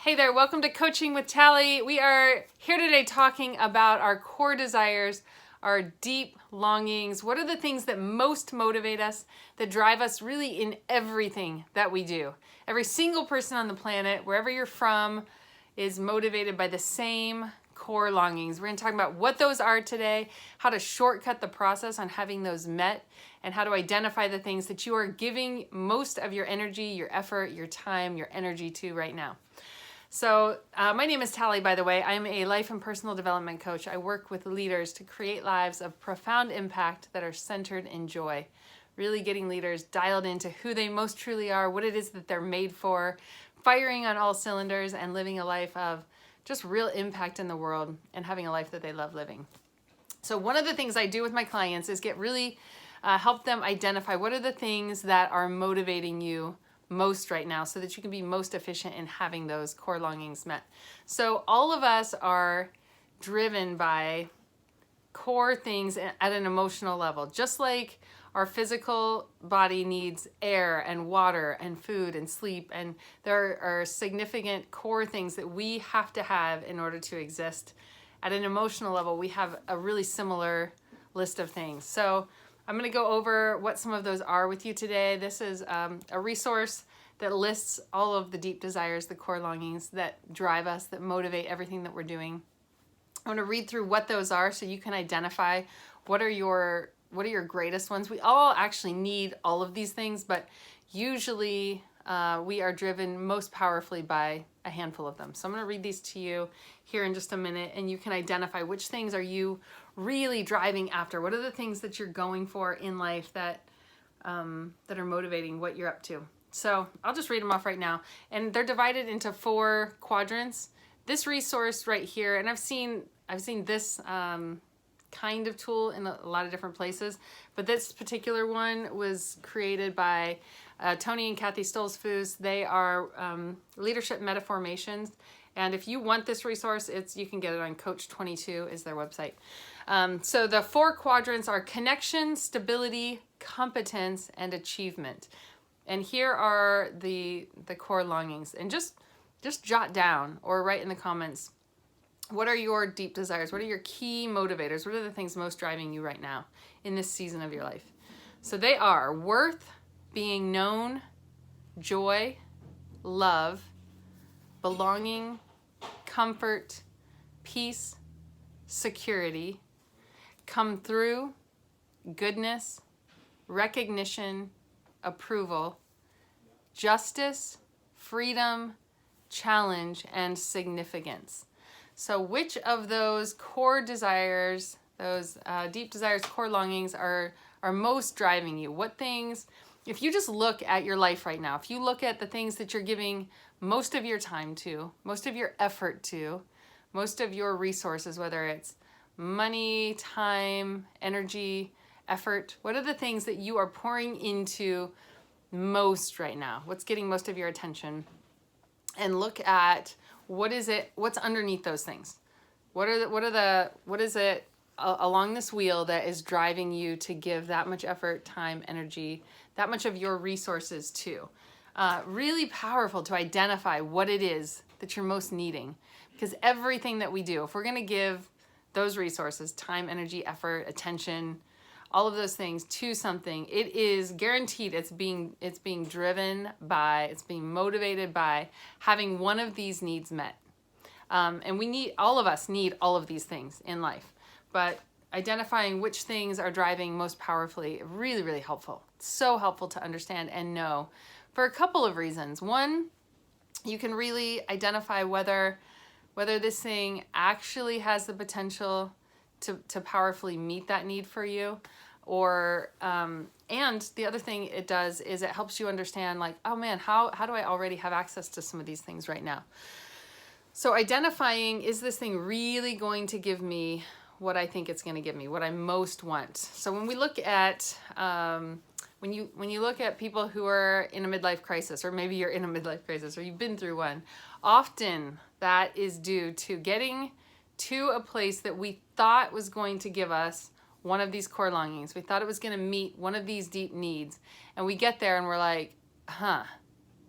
Hey there, welcome to Coaching with Tally. We are here today talking about our core desires, our deep longings. What are the things that most motivate us, that drive us really in everything that we do? Every single person on the planet, wherever you're from, is motivated by the same core longings. We're going to talk about what those are today, how to shortcut the process on having those met, and how to identify the things that you are giving most of your energy, your effort, your time, your energy to right now. So my name is Tally, by the way. I'm a life and personal development coach. I work with leaders to create lives of profound impact that are centered in joy. Really getting leaders dialed into who they most truly are, what it is that they're made for, firing on all cylinders and living a life of just real impact in the world and having a life that they love living. So one of the things I do with my clients is help them identify what are the things that are motivating you most right now so that you can be most efficient in having those core longings met. So all of us are driven by core things at an emotional level, just like our physical body needs air and water and food and sleep, and there are significant core things that we have to have in order to exist. At an emotional level, we have a really similar list of things. So I'm going to go over what some of those are with you today. This is a resource that lists all of the deep desires, the core longings that drive us, that motivate everything that we're doing. I want to read through what those are so you can identify what are your greatest ones. We all actually need all of these things, but usually we are driven most powerfully by a handful of them. So I'm going to read these to you here in just a minute, and you can identify which things are you really driving after. What are the things that you're going for in life that are motivating what you're up to? So I'll just read them off right now, and they're divided into 4 quadrants. This resource right here, and I've seen this kind of tool in a lot of different places, but this particular one was created by Tony and Kathy Stolzfus. They are leadership metaformations, and if you want this resource, you can get it on Coach 22 is their website. So the 4 quadrants are connection, stability, competence, and achievement. And here are the core longings, and just jot down or write in the comments, what are your deep desires? What are your key motivators? What are the things most driving you right now in this season of your life? So they are worth, being known, joy, love, belonging, comfort, peace, security, come through, goodness, recognition, approval, justice, freedom, challenge, and significance. So which of those core desires, those deep desires, core longings are most driving you? What things, if you just look at your life right now, if you look at the things that you're giving most of your time to, most of your effort to, most of your resources, whether it's money, time, energy, effort, what are the things that you are pouring into most right now? What's getting most of your attention? And look at what's underneath those things. What is it along this wheel that is driving you to give that much effort, time, energy, that much of your resources to? Really powerful to identify what it is that you're most needing, because everything that we do, if we're going to give those resources, time, energy, effort, attention, all of those things to something, it is guaranteed it's being driven by, it's being motivated by having one of these needs met. And all of us need all of these things in life, but identifying which things are driving most powerfully, really, really helpful. So helpful to understand and know for a couple of reasons. One, you can really identify whether this thing actually has the potential to powerfully meet that need for you, or and the other thing it does is it helps you understand, like, oh man, how do I already have access to some of these things right now? So identifying, is this thing really going to give me what I think it's going to give me, what I most want? So when we look at when you look at people who are in a midlife crisis, or maybe you're in a midlife crisis or you've been through one, often that is due to getting to a place that we thought was going to give us one of these core longings. We thought it was going to meet one of these deep needs, and we get there and we're like,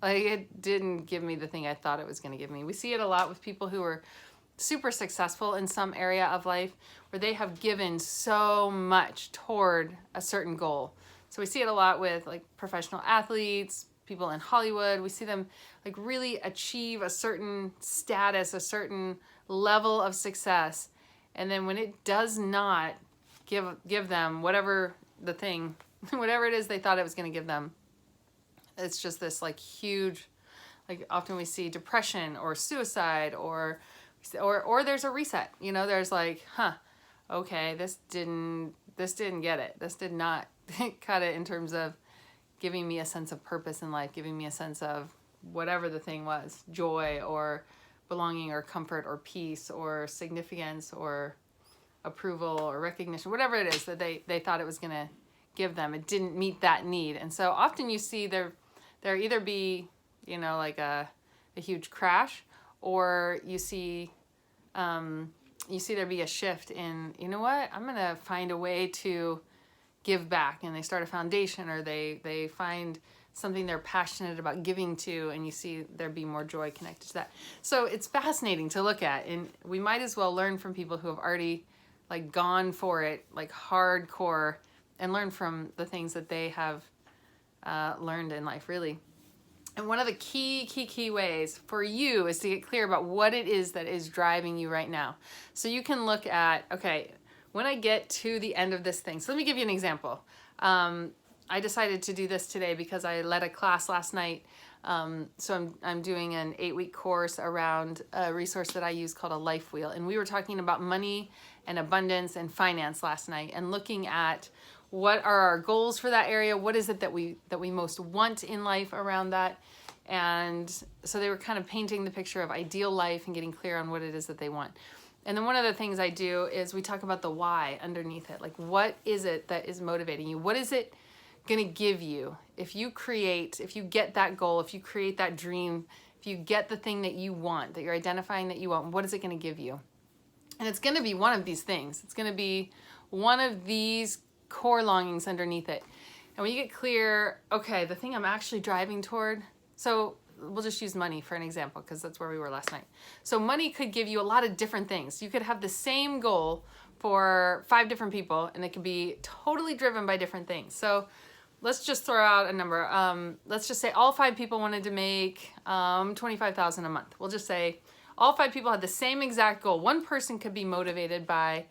Like, it didn't give me the thing I thought it was going to give me. We see it a lot with people who are super successful in some area of life where they have given so much toward a certain goal. So we see it a lot with like professional athletes, people in Hollywood. We see them like really achieve a certain status, a certain level of success. And then when it does not give them whatever the thing, whatever it is they thought it was going to give them, it's just this like huge, like often we see depression or suicide or there's a reset. You know, there's like, okay, this didn't get it. This did not cut it in terms of giving me a sense of purpose in life, giving me a sense of whatever the thing was, joy or belonging or comfort or peace or significance or approval or recognition, whatever it is that they thought it was going to give them. It didn't meet that need. And so often you see there either be, you know, like a huge crash, or you see there be a shift in, you know what, I'm going to find a way to give back. And they start a foundation, or they find something they're passionate about giving to, and you see there be more joy connected to that. So it's fascinating to look at, and we might as well learn from people who have already like gone for it, like hardcore, and learn from the things that they have learned in life, really. And one of the key ways for you is to get clear about what it is that is driving you right now. So you can look at, okay, when I get to the end of this thing, so let me give you an example. I decided to do this today because I led a class last night. So I'm doing an 8-week course around a resource that I use called a life wheel. And we were talking about money and abundance and finance last night, and looking at what are our goals for that area? What is it that we most want in life around that? And so they were kind of painting the picture of ideal life and getting clear on what it is that they want. And then one of the things I do is we talk about the why underneath it. Like, what is it that is motivating you? What is it going to give you if you get that goal, if you create that dream, if you get the thing that you want, that you're identifying that you want? What is it going to give you? And it's going to be one of these things. It's going to be one of these core longings underneath it. And when you get clear, okay, the thing I'm actually driving toward, so we'll just use money for an example, because that's where we were last night. So money could give you a lot of different things. You could have the same goal for 5 different people, and it could be totally driven by different things. So let's just throw out a number. Let's just say all 5 people wanted to make $25,000 a month. We'll just say all 5 people had the same exact goal. One person could be motivated by,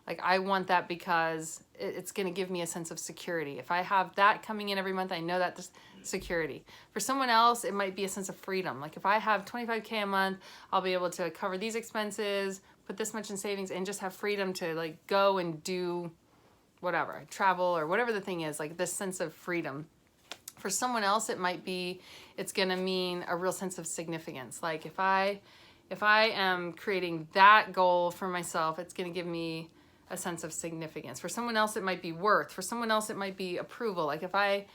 like, I want that because it's going to give me a sense of security. If I have that coming in every month, I know that's security. For someone else, it might be a sense of freedom. Like, if I have $25K a month, I'll be able to cover these expenses, put this much in savings, and just have freedom to like go and do whatever, travel or whatever the thing is, like this sense of freedom. For someone else, it might be, it's going to mean a real sense of significance. Like, if I am creating that goal for myself, it's going to give me a sense of significance. For someone else, it might be worth. For someone else, it might be approval. Like, if I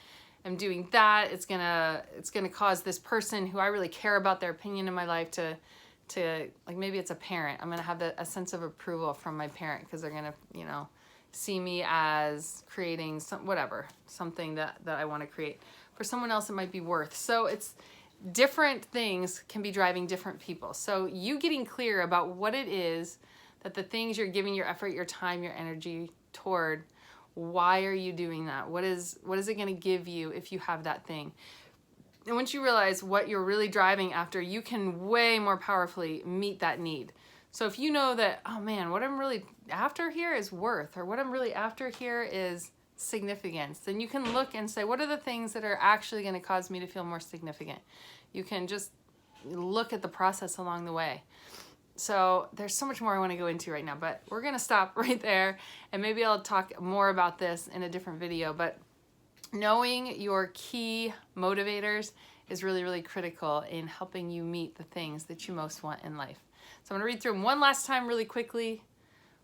am doing that, it's gonna cause this person who I really care about their opinion in my life to like, maybe it's a parent. I'm gonna have a sense of approval from my parent because they're gonna, you know, see me as creating something that I want to create. For someone else, it might be worth. So it's different things can be driving different people. So you getting clear about what it is that the things you're giving your effort, your time, your energy toward, why are you doing that? What is it going to give you if you have that thing? And once you realize what you're really driving after, you can way more powerfully meet that need. So if you know that, oh man, what I'm really after here is worth, or what I'm really after here is significance, then you can look and say, what are the things that are actually going to cause me to feel more significant? You can just look at the process along the way. So there's so much more I want to go into right now, but we're going to stop right there, and maybe I'll talk more about this in a different video. But knowing your key motivators is really, really critical in helping you meet the things that you most want in life. So I'm going to read through them one last time really quickly.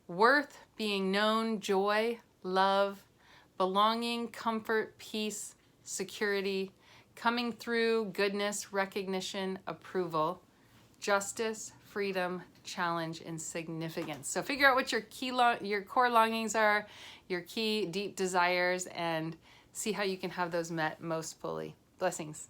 Worth, being known, joy, love, belonging, comfort, peace, security, coming through, goodness, recognition, approval, justice, freedom, challenge, and significance. So figure out what your core longings are, your key deep desires, and see how you can have those met most fully. Blessings.